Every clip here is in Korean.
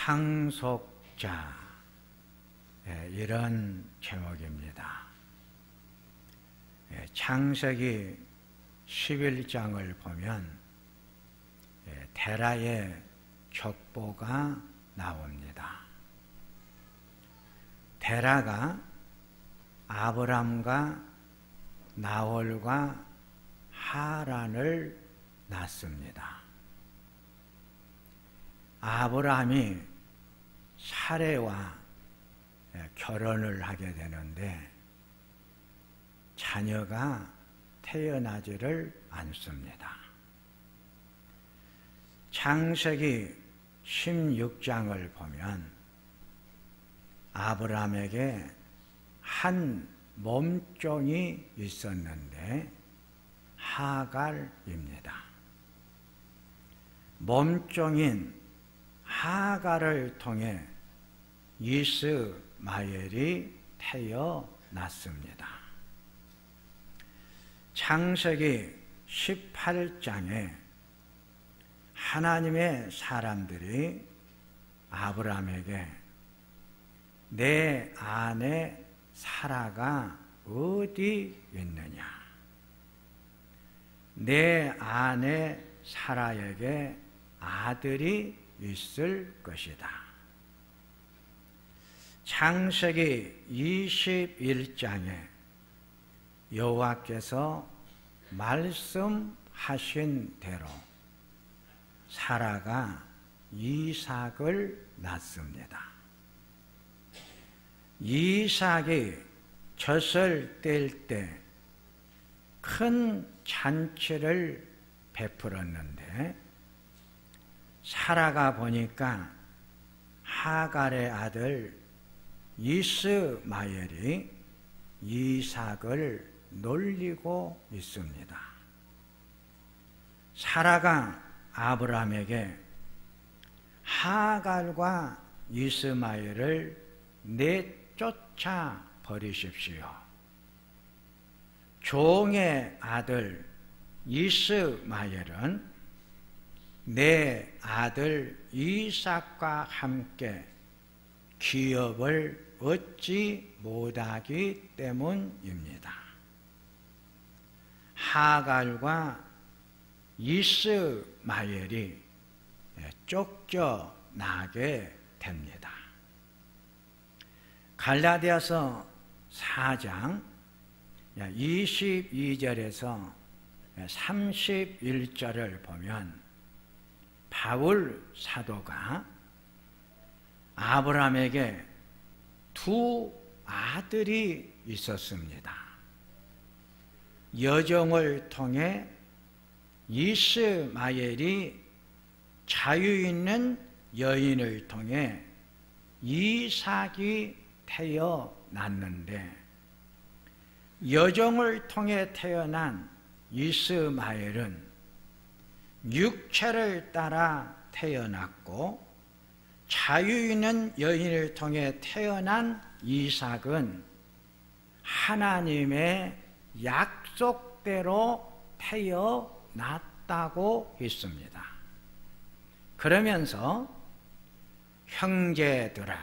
상속자, 이런 제목입니다. 창세기 11장을 보면 데라의 족보가 나옵니다. 데라가 아브람과 나홀과 하란을 낳습니다. 아브람이 사레와 결혼을 하게 되는데 자녀가 태어나지를 않습니다. 창세기 16장을 보면 아브람에게 한 몸종이 있었는데 하갈입니다. 몸종인 하갈을 통해 이스마엘이 태어났습니다. 창세기 18장에 하나님의 사람들이 아브람에게 내 아내 사라가 어디 있느냐? 내 아내 사라에게 아들이 있을 것이다. 창세기 21장에 여호와께서 말씀하신 대로 사라가 이삭을 낳습니다. 이삭이 젖을 뗄 때 큰 잔치를 베풀었는데 사라가 보니까 하갈의 아들 이스마엘이 이삭을 놀리고 있습니다. 사라가 아브람에게 하갈과 이스마엘을 내쫓아 버리십시오. 종의 아들 이스마엘은 내 아들 이삭과 함께 기업을 얻지 못하기 때문입니다. 하갈과 이스마엘이 쫓겨나게 됩니다. 갈라디아서 4장 22절에서 31절을 보면 바울 사도가 아브람에게 두 아들이 있었습니다. 여종을 통해 이스마엘이 자유 있는 여인을 통해 이삭이 태어났는데 여종을 통해 태어난 이스마엘은 육체를 따라 태어났고 자유 있는 여인을 통해 태어난 이삭은 하나님의 약속대로 태어났다고 했습니다. 그러면서 형제들아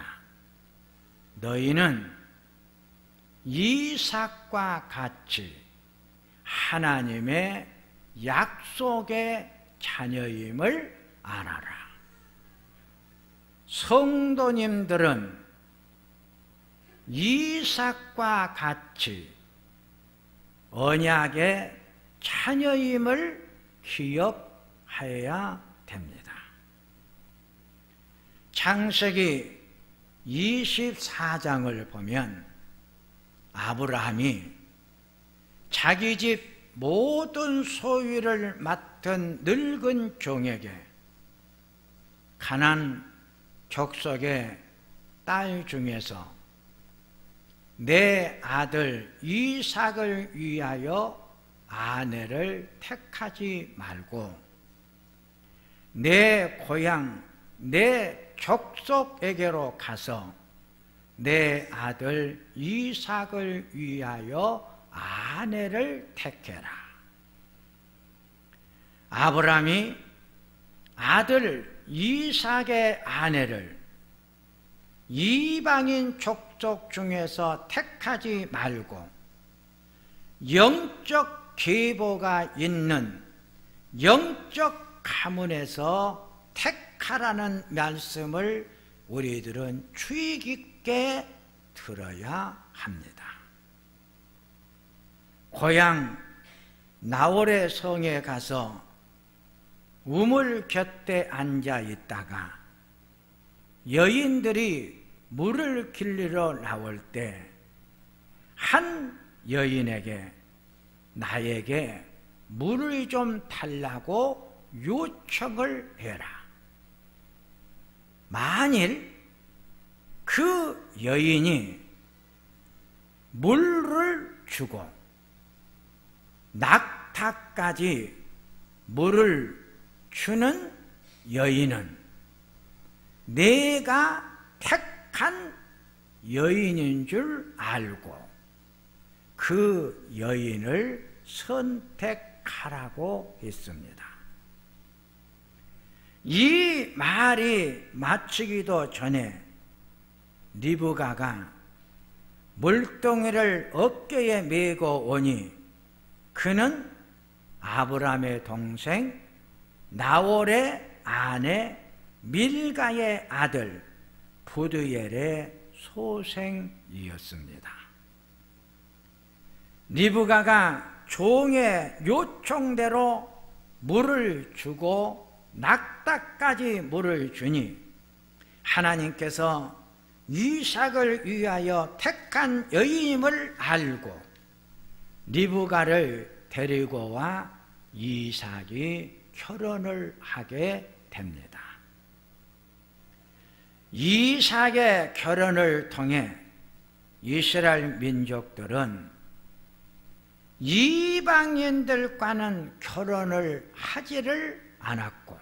너희는 이삭과 같이 하나님의 약속의 자녀임을 알아라. 성도님들은 이삭과 같이 언약의 자녀임을 기억해야 됩니다. 창세기 24장을 보면 아브라함이 자기 집 모든 소유를 맡은 늙은 종에게 가나안 족속의 딸 중에서 내 아들 이삭을 위하여 아내를 택하지 말고 내 고향 내 족속에게로 가서 내 아들 이삭을 위하여 아내를 택해라. 아브라함이 아들 이삭의 아내를 이방인 족속 중에서 택하지 말고 영적 계보가 있는 영적 가문에서 택하라는 말씀을 우리들은 주의 깊게 들어야 합니다. 고향 나홀의 성에 가서 우물 곁에 앉아 있다가 여인들이 물을 길르러 나올 때 한 여인에게 나에게 물을 좀 달라고 요청을 해라. 만일 그 여인이 물을 주고 낙타까지 물을 주는 여인은 내가 택한 여인인 줄 알고 그 여인을 선택하라고 했습니다. 이 말이 마치기도 전에 리브가가 물동이를 어깨에 메고 오니 그는 아브라함의 동생 나홀의 아내 밀가의 아들 부드엘의 소생이었습니다. 리브가가 종의 요청대로 물을 주고 낙타까지 물을 주니 하나님께서 이삭을 위하여 택한 여인임을 알고 리브가를 데리고 와 이삭이 결혼을 하게 됩니다. 이삭의 결혼을 통해 이스라엘 민족들은 이방인들과는 결혼을 하지를 않았고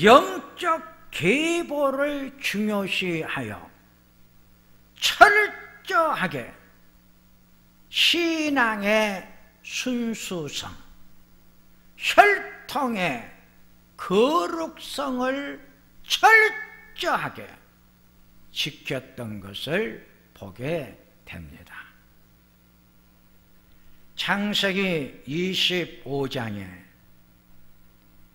영적 계보를 중요시하여 철저하게 신앙의 순수성, 혈통의 거룩성을 철저하게 지켰던 것을 보게 됩니다. 창세기 25장에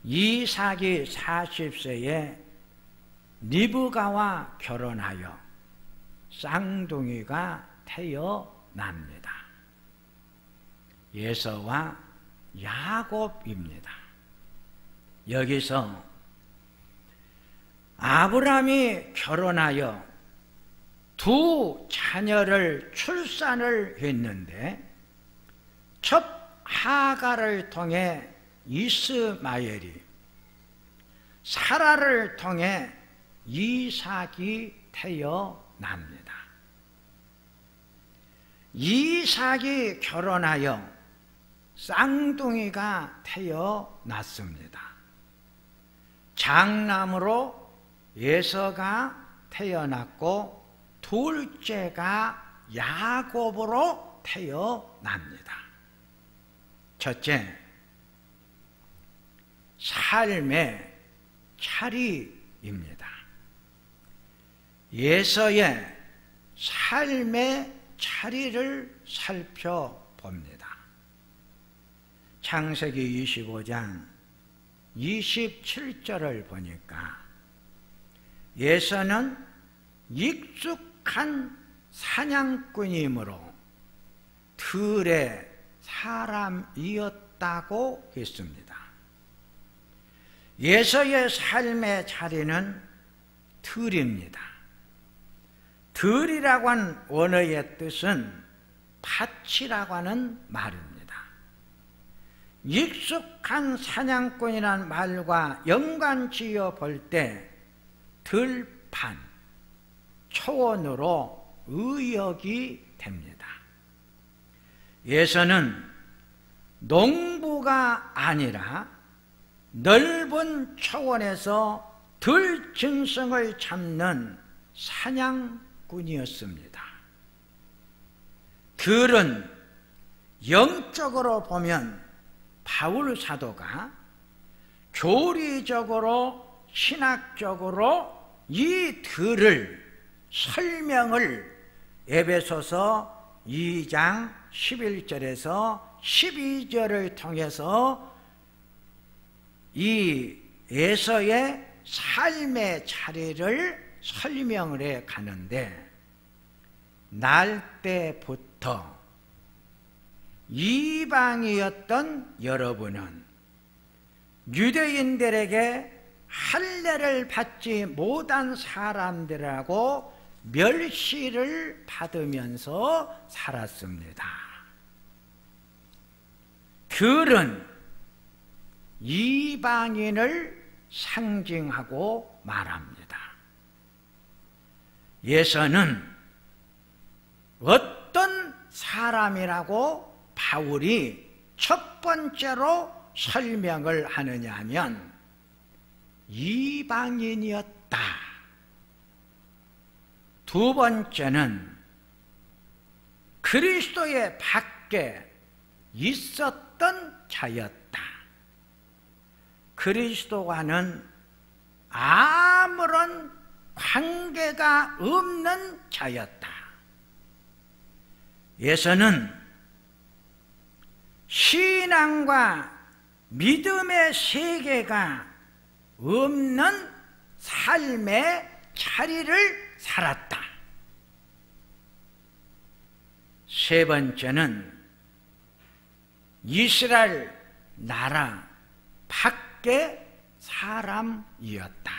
이삭이 40세에 리브가와 결혼하여 쌍둥이가 태어납니다. 에서와 야곱입니다. 여기서 아브라함이 결혼하여 두 자녀를 출산을 했는데 첫 하가를 통해 이스마엘이, 사라를 통해 이삭이 태어납니다. 이삭이 결혼하여 쌍둥이가 태어났습니다. 장남으로 에서가 태어났고 둘째가 야곱으로 태어납니다. 첫째, 삶의 차리입니다. 에서의 삶의 차리를 살펴봅니다. 창세기 25장 27절을 보니까 에서는 익숙한 사냥꾼이므로 들의 사람이었다고 했습니다. 에서의 삶의 자리는 들입니다. 들이라고 하는 원어의 뜻은 밭이라고 하는 말입니다. 익숙한 사냥꾼이라는 말과 연관지어 볼 때 들판, 초원으로 의역이 됩니다. 에서는 농부가 아니라 넓은 초원에서 들 짐승을 잡는 사냥꾼이었습니다. 들은 영적으로 보면 바울 사도가 교리적으로 신학적으로 이 들을 설명을 에베소서 2장 11절에서 12절을 통해서 이 에서의 삶의 차례를 설명을 해 가는데, 날 때부터 이방이었던 여러분은 유대인들에게 할례를 받지 못한 사람들하고 멸시를 받으면서 살았습니다. 들은 이방인을 상징하고 말합니다. 예서는 어떤 사람이라고 바울이 첫 번째로 설명을 하느냐 하면 이방인이었다. 두 번째는 그리스도의 밖에 있었던 자였다. 그리스도와는 아무런 관계가 없는 자였다. 예서는 신앙과 믿음의 세계가 없는 삶의 자리를 살았다. 세 번째는 이스라엘 나라 밖의 사람이었다.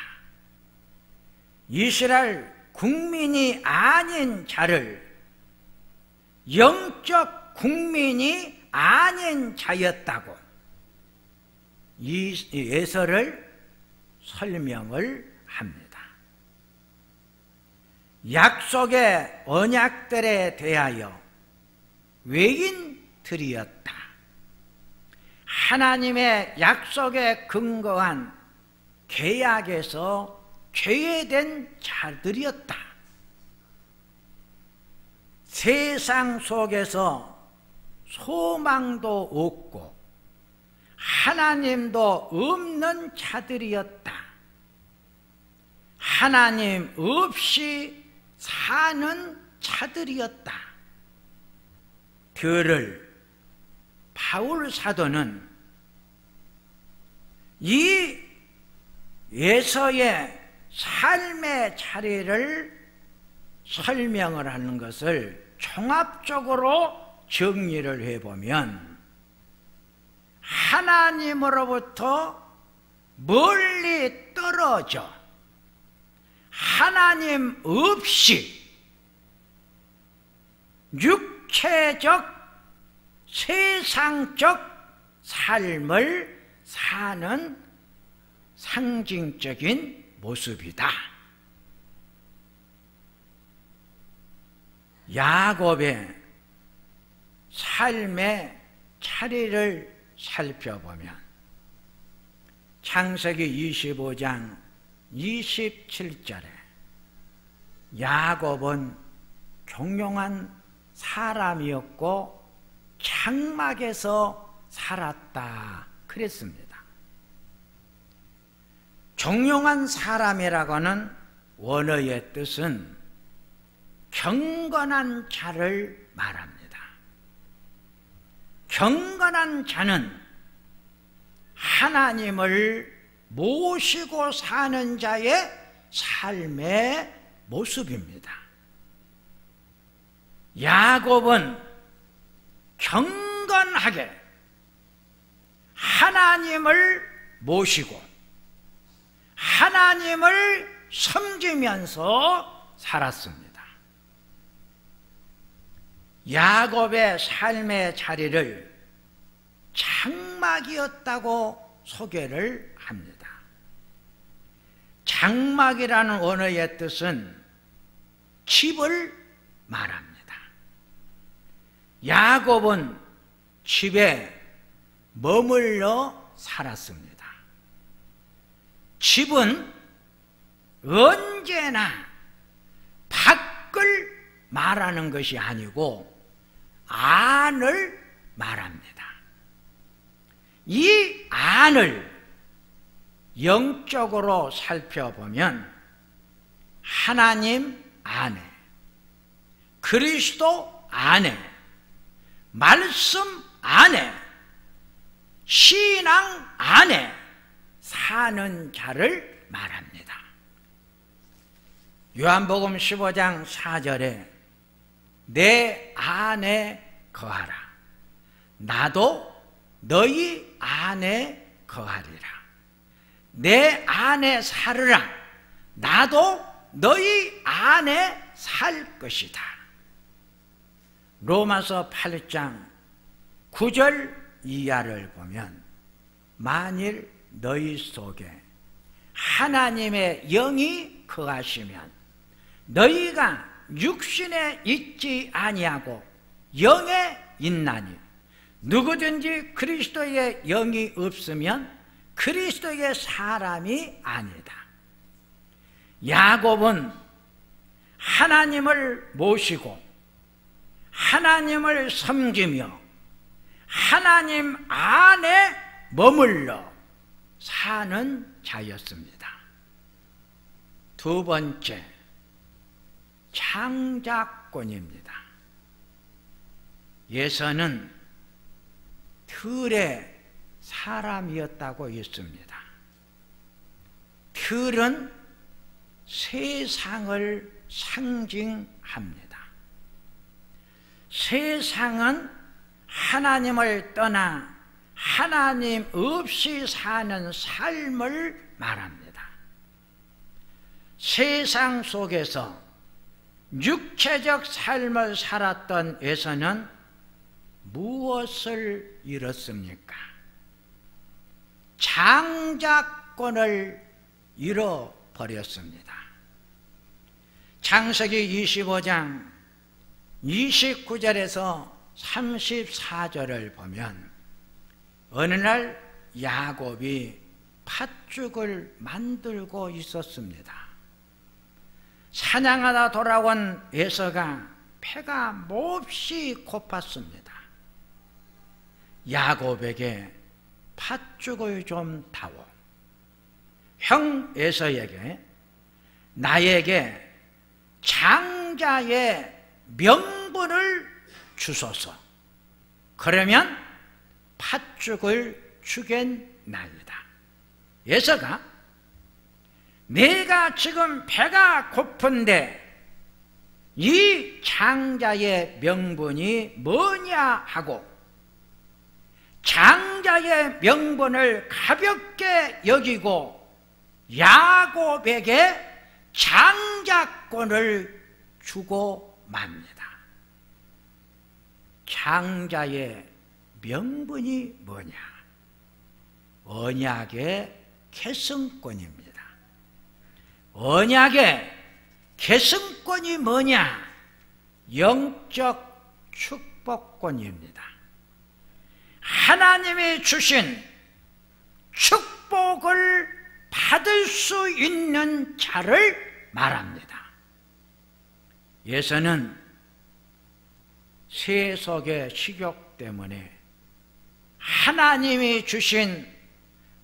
이스라엘 국민이 아닌 자를 영적 국민이 아닌 자였다고 이 예서를 설명을 합니다. 약속의 언약들에 대하여 외인들이었다. 하나님의 약속에 근거한 계약에서 죄된 자들이었다. 세상 속에서 소망도 없고 하나님도 없는 자들이었다. 하나님 없이 사는 자들이었다. 그를 바울 사도는 이 예서의 삶의 차례를 설명을 하는 것을 종합적으로 정리를 해보면, 하나님으로부터 멀리 떨어져 하나님 없이 육체적 세상적 삶을 사는 상징적인 모습이다. 야곱의 삶의 차례를 살펴보면 창세기 25장 27절에 야곱은 종용한 사람이었고 장막에서 살았다 그랬습니다. 종용한 사람이라고는 원어의 뜻은 경건한 자를 말합니다. 경건한 자는 하나님을 모시고 사는 자의 삶의 모습입니다. 야곱은 경건하게 하나님을 모시고 하나님을 섬기면서 살았습니다. 야곱의 삶의 자리를 장막이었다고 소개를 합니다. 장막이라는 언어의 뜻은 집을 말합니다. 야곱은 집에 머물러 살았습니다. 집은 언제나 밖을 말하는 것이 아니고 안을 말합니다. 이 안을 영적으로 살펴보면 하나님 안에, 그리스도 안에, 말씀 안에, 신앙 안에 사는 자를 말합니다. 요한복음 15장 4절에 내 안에 거하라. 나도 너희 안에 거하리라. 내 안에 살으라. 나도 너희 안에 살 것이다. 로마서 8장 9절 이하를 보면 만일 너희 속에 하나님의 영이 거하시면 너희가 육신에 있지 아니하고 영에 있나니 누구든지 그리스도의 영이 없으면 그리스도의 사람이 아니다. 야곱은 하나님을 모시고 하나님을 섬기며 하나님 안에 머물러 사는 자였습니다. 두 번째, 창작권입니다. 예서는 틀의 사람이었다고 했습니다. 틀은 세상을 상징합니다. 세상은 하나님을 떠나 하나님 없이 사는 삶을 말합니다. 세상 속에서 육체적 삶을 살았던 에서는 무엇을 잃었습니까? 창작권을 잃어버렸습니다. 창세기 25장 29절에서 34절을 보면 어느 날 야곱이 팥죽을 만들고 있었습니다. 사냥하다 돌아온 에서가 배가 몹시 고팠습니다. 야곱에게 팥죽을 좀 다오. 형 에서에게 나에게 장자의 명분을 주소서. 그러면 팥죽을 주겠나이다. 에서가 내가 지금 배가 고픈데 이 장자의 명분이 뭐냐 하고 장자의 명분을 가볍게 여기고 야곱에게 장자권을 주고 맙니다. 장자의 명분이 뭐냐? 언약의 계승권입니다. 언약의 계승권이 뭐냐? 영적 축복권입니다. 하나님이 주신 축복을 받을 수 있는 자를 말합니다. 예서는 세속의 식욕 때문에 하나님이 주신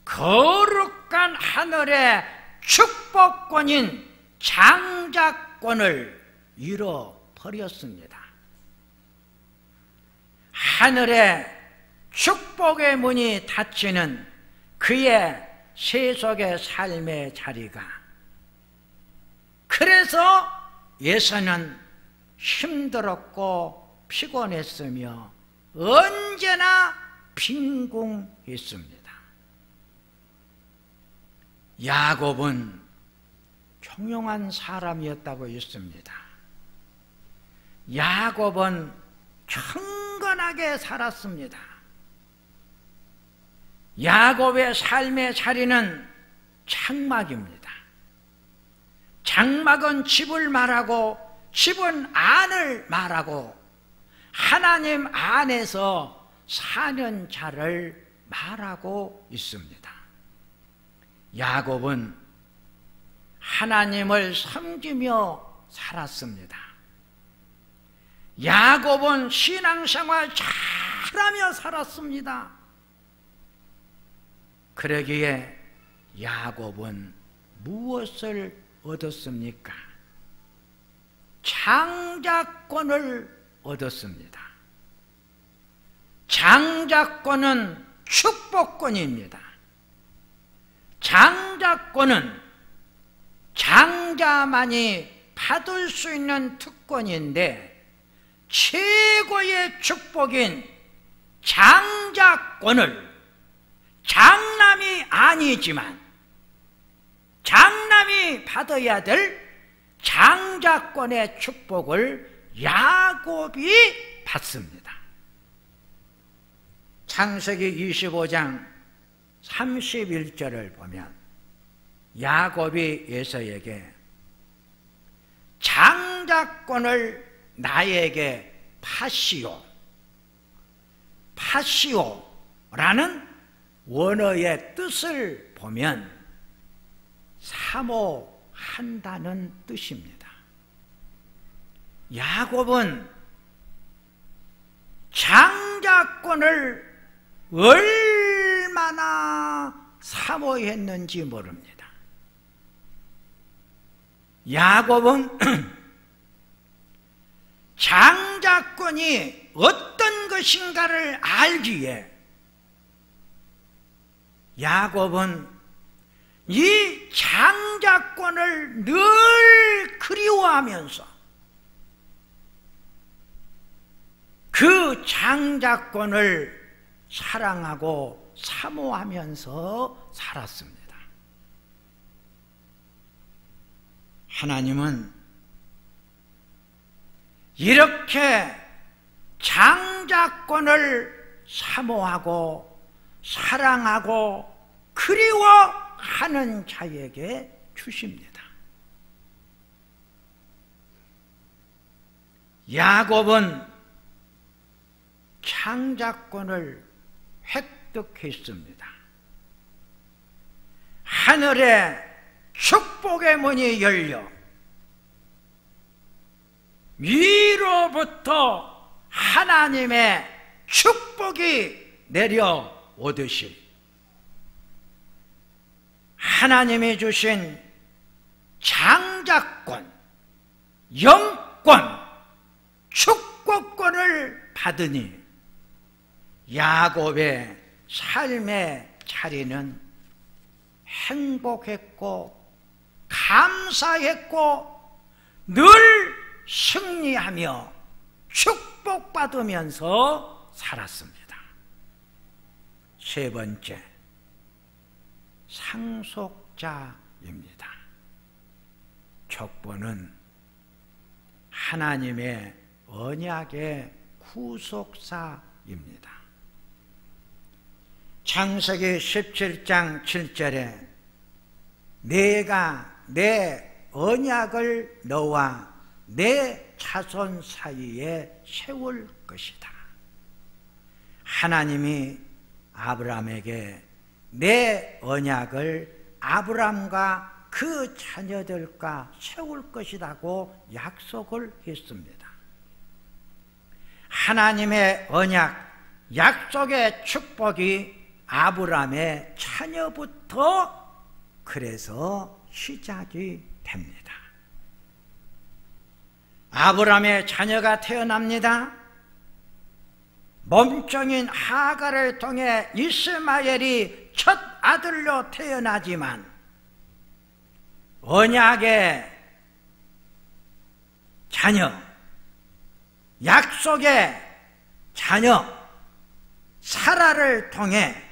거룩한 하늘의 축복권인 장자권을 잃어버렸습니다. 하늘의 축복의 문이 닫히는 그의 세속의 삶의 자리가, 그래서 예서는 힘들었고 피곤했으며 언제나 빈궁했습니다. 야곱은 총명한 사람이었다고 했습니다. 야곱은 경건하게 살았습니다. 야곱의 삶의 자리는 장막입니다. 장막은 집을 말하고 집은 안을 말하고 하나님 안에서 사는 자를 말하고 있습니다. 야곱은 하나님을 섬기며 살았습니다. 야곱은 신앙생활 잘하며 살았습니다. 그러기에 야곱은 무엇을 얻었습니까? 장자권을 얻었습니다. 장자권은 축복권입니다. 장자권은 장자만이 받을 수 있는 특권인데 최고의 축복인 장자권을 장남이 아니지만 장남이 받아야 될 장자권의 축복을 야곱이 받습니다. 창세기 25장 31절을 보면 야곱이 에서에게 장자권을 나에게 파시오, 파시오라는 원어의 뜻을 보면 사모한다는 뜻입니다. 야곱은 장자권을 얼마나 사모했는지 모릅니다. 야곱은 장자권이 어떤 것인가를 알기에 야곱은 이 장자권을 늘 그리워하면서 그 장자권을 사랑하고 사모하면서 살았습니다. 하나님은 이렇게 장자권을 사모하고 사랑하고 그리워하는 자에게 주십니다. 야곱은 장자권을 획득했습니다. 하늘의 축복의 문이 열려 위로부터 하나님의 축복이 내려오듯이 하나님이 주신 장자권, 영권, 축복권을 받으니 야곱의 삶의 자리는 행복했고 감사했고 늘 승리하며 축복받으면서 살았습니다. 세 번째, 상속자입니다. 족보는 하나님의 언약의 구속사입니다. 창세기 17장 7절에 내가 내 언약을 너와 내 자손 사이에 세울 것이다. 하나님이 아브라함에게 내 언약을 아브라함과 그 자녀들과 세울 것이라고 약속을 했습니다. 하나님의 언약, 약속의 축복이 아브라함의 자녀부터 그래서 시작이 됩니다. 아브라함의 자녀가 태어납니다. 몸종인 하갈을 통해 이스마엘이 첫 아들로 태어나지만 언약의 자녀, 약속의 자녀 사라를 통해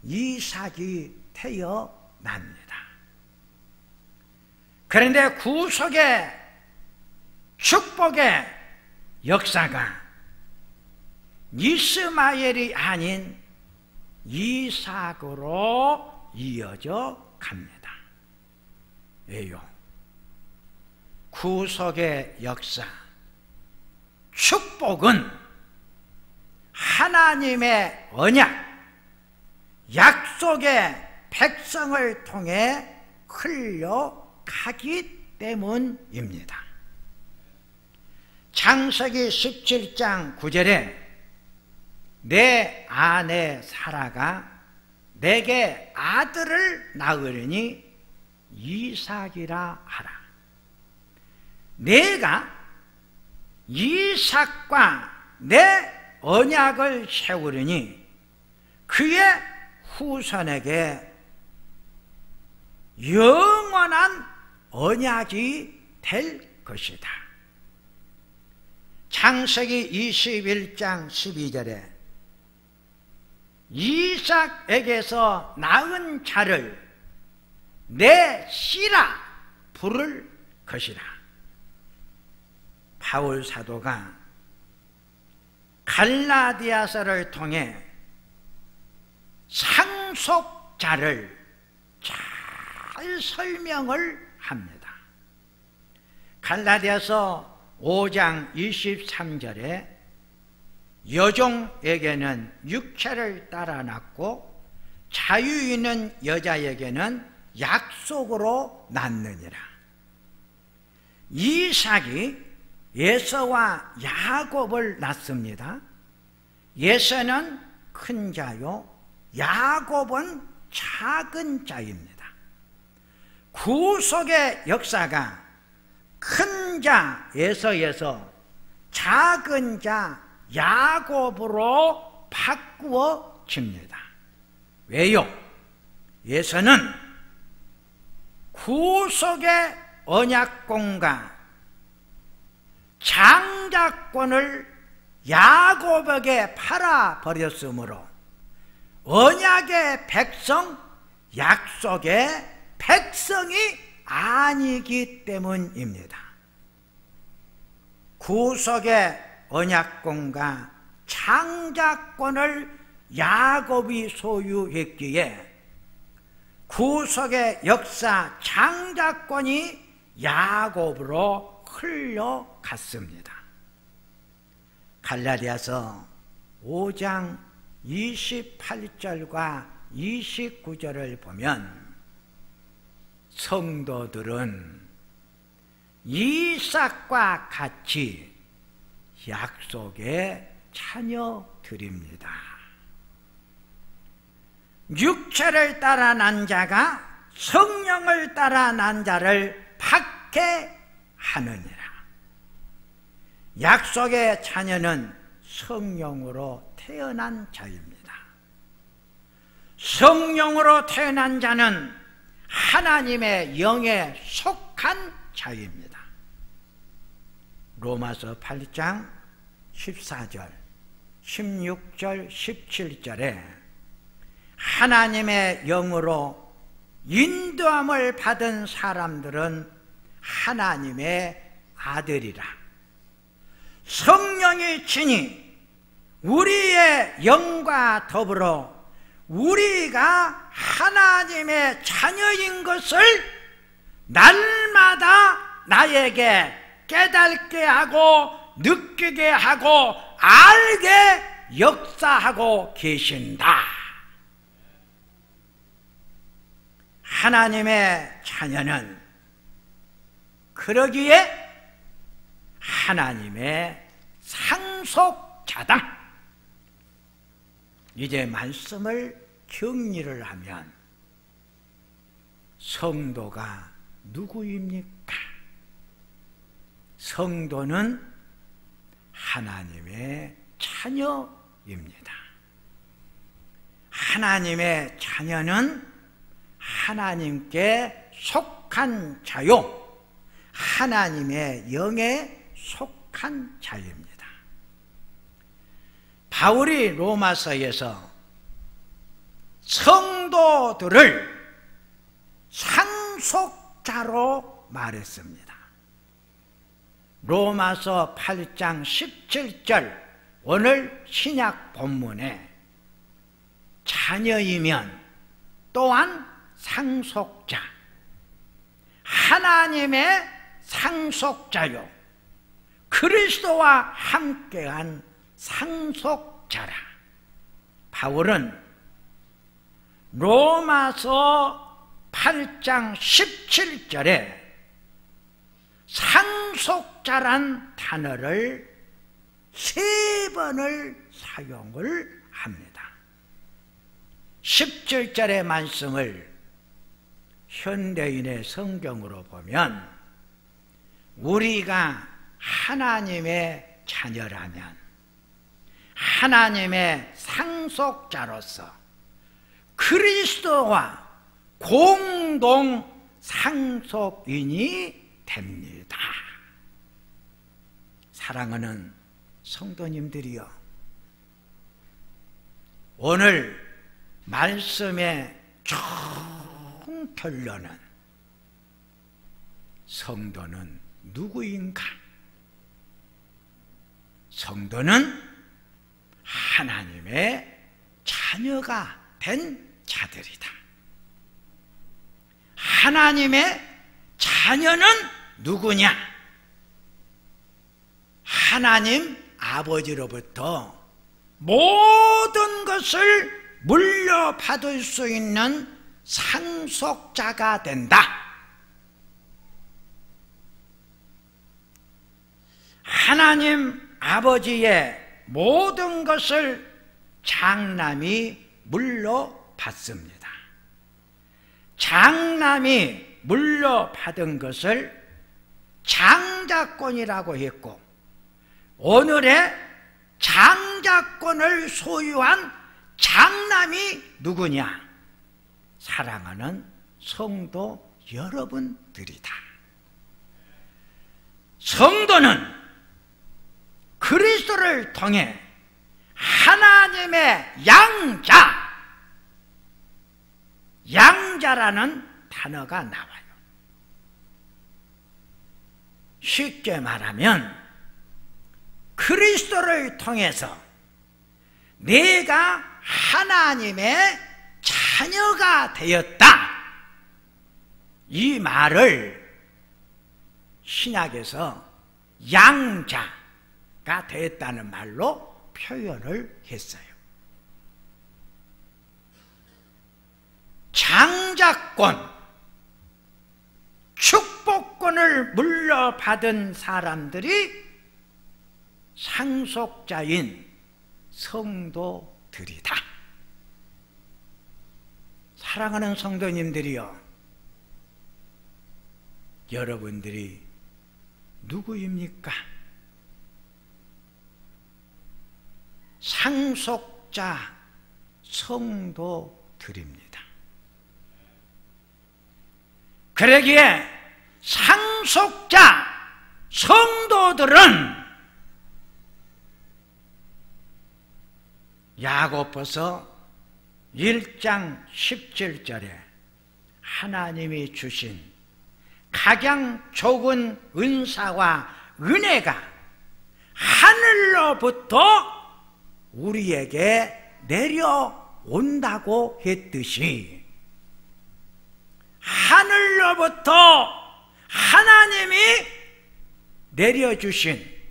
이삭이 태어납니다. 그런데 구속의 축복의 역사가 이스마엘이 아닌 이삭으로 이어져 갑니다. 왜요? 구속의 역사, 축복은 하나님의 언약, 약속의 백성을 통해 흘러가기 때문입니다. 창세기 17장 9절에 내 아내 사라가 내게 아들을 낳으려니 이삭이라 하라. 내가 이삭과 내 언약을 세우리니 그의 후손에게 영원한 언약이 될 것이다. 창세기 21장 12절에 이삭에게서 낳은 자를 내 씨라 부를 것이라. 바울 사도가 갈라디아서를 통해 상속자를 잘 설명을 합니다. 갈라디아서 5장 23절에 여종에게는 육체를 따라 낳고 자유 있는 여자에게는 약속으로 낳느니라. 이삭이 에서와 야곱을 낳습니다. 에서는 큰 자요, 야곱은 작은 자입니다. 구속의 역사가 큰 자 에서에서 작은 자 야곱으로 바꾸어집니다. 왜요? 에서는 구속의 언약권과 장자권을 야곱에게 팔아버렸으므로 언약의 백성, 약속의 백성이 아니기 때문입니다. 구속의 언약권과 장자권을 야곱이 소유했기에 구속의 역사 장자권이 야곱으로 흘러갔습니다. 갈라디아서 5장 28절과 29절을 보면 성도들은 이삭과 같이 약속의 자녀들입니다. 육체를 따라 난 자가 성령을 따라 난 자를 박해하느니라. 약속의 자녀는 성령으로 태어난 자입니다. 성령으로 태어난 자는 하나님의 영에 속한 자입니다. 로마서 8장 14절, 16절, 17절에 하나님의 영으로 인도함을 받은 사람들은 하나님의 아들이라. 성령이 친히 우리의 영과 더불어 우리가 하나님의 자녀인 것을 날마다 나에게 깨닫게 하고 느끼게 하고 알게 역사하고 계신다. 하나님의 자녀는 그러기에 하나님의 상속자다. 이제 말씀을 정리를 하면 성도가 누구입니까? 성도는 하나님의 자녀입니다. 하나님의 자녀는 하나님께 속한 자요, 하나님의 영에 속한 자입니다. 바울이 로마서에서 성도들을 상속자로 말했습니다. 로마서 8장 17절 오늘 신약 본문에 자녀이면 또한 상속자, 하나님의 상속자요, 그리스도와 함께한 상속자라. 바울은 로마서 8장 17절에 상속자란 단어를 3번을 사용을 합니다. 17절의 말씀을 현대인의 성경으로 보면 우리가 하나님의 자녀라면 하나님의 상속자로서 그리스도와 공동 상속인이 됩니다. 사랑하는 성도님들이여, 오늘 말씀의 총 결론은 성도는 누구인가? 성도는 하나님의 자녀가 된 자들이다. 하나님의 자녀는 누구냐? 하나님 아버지로부터 모든 것을 물려받을 수 있는 상속자가 된다. 하나님 아버지의 모든 것을 장남이 물려받습니다. 장남이 물려받은 것을 장자권이라고 했고, 오늘의 장자권을 소유한 장남이 누구냐? 사랑하는 성도 여러분들이다. 성도는 그리스도를 통해 하나님의 양자라는 단어가 나와요. 쉽게 말하면 그리스도를 통해서 내가 하나님의 자녀가 되었다, 이 말을 신약에서 양자가 되었다는 말로 표현을 했어요. 장자권, 축복권을 물려받은 사람들이 상속자인 성도들이다. 사랑하는 성도님들이여, 여러분들이 누구입니까? 상속자 성도들입니다. 그러기에 상속자 성도들은 야고보서 1장 17절에 하나님이 주신 각양 좋은 은사와 은혜가 하늘로부터 우리에게 내려온다고 했듯이, 하늘로부터 하나님이 내려주신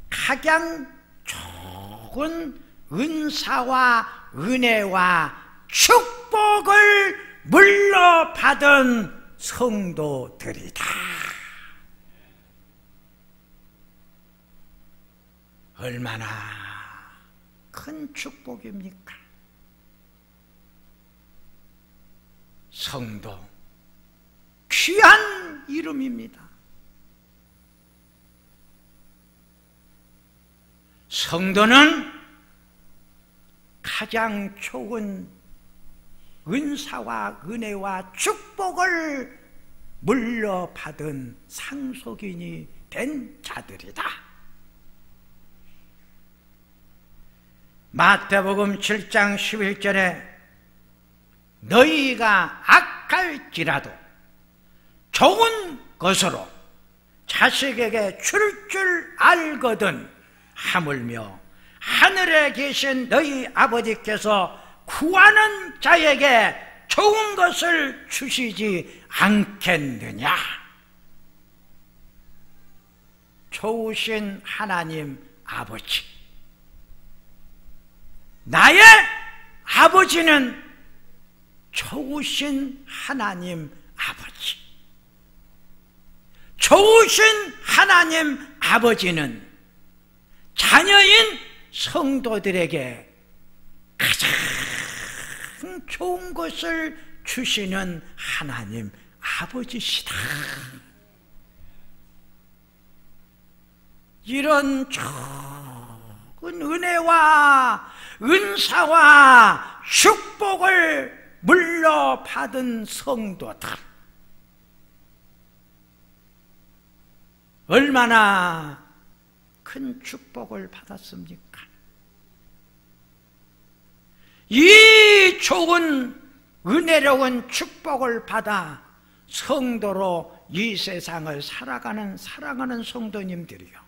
각양 좋은 은사와 은혜와 축복을 물려받은 성도들이다. 얼마나 큰 축복입니까? 성도, 귀한 이름입니다. 성도는 가장 좋은 은사와 은혜와 축복을 물려받은 상속인이 된 자들이다. 마태복음 7장 11절에 너희가 악할지라도 좋은 것으로 자식에게 줄 알거든 하물며 하늘에 계신 너희 아버지께서 구하는 자에게 좋은 것을 주시지 않겠느냐. 좋으신 하나님 아버지, 나의 아버지는 좋으신 하나님 아버지, 좋으신 하나님 아버지는 자녀인 성도들에게 가장 좋은 것을 주시는 하나님 아버지시다. 이런 좋은 은혜와 은사와 축복을 물려받은 성도들, 얼마나 큰 축복을 받았습니까? 이 좋은 은혜로운 축복을 받아 성도로 이 세상을 살아가는 사랑하는 성도님들이요,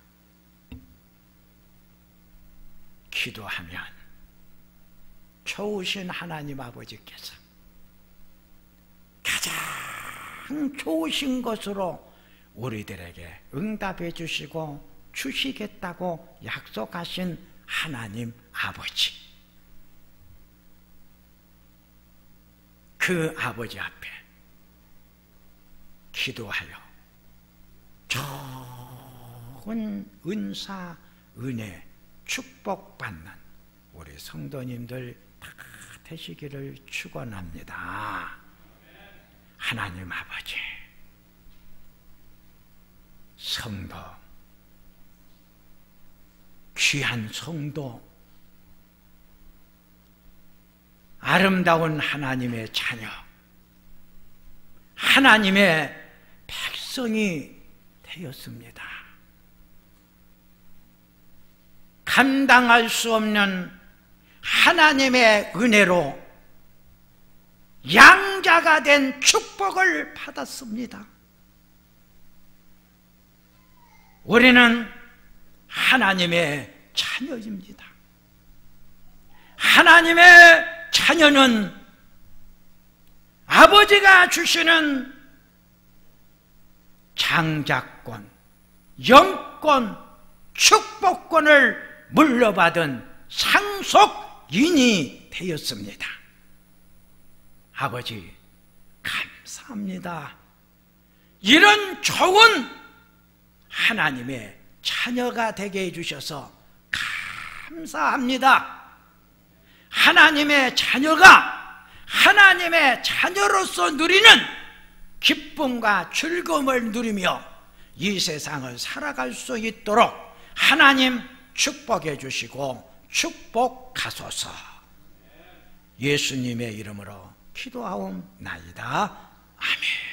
기도하면 좋으신 하나님 아버지께서 가장 좋으신 것으로 우리들에게 응답해 주시고 주시겠다고 약속하신 하나님 아버지, 그 아버지 앞에 기도하여 좋은 은사, 은혜, 축복받는 우리 성도님들 다 되시기를 축원합니다. 하나님 아버지, 성도, 귀한 성도, 아름다운 하나님의 자녀, 하나님의 백성이 되었습니다. 감당할 수 없는 하나님의 은혜로 양자가 된 축복을 받았습니다. 우리는 하나님의 자녀입니다. 하나님의 자녀는 아버지가 주시는 장자권, 영권, 축복권을 물려받은 상속인이 되었습니다. 아버지, 감사합니다. 이런 좋은 하나님의 자녀가 되게 해주셔서 감사합니다. 하나님의 자녀가 하나님의 자녀로서 누리는 기쁨과 즐거움을 누리며 이 세상을 살아갈 수 있도록 하나님 축복해 주시고 축복하소서. 예수님의 이름으로 기도하옵나이다. 아멘.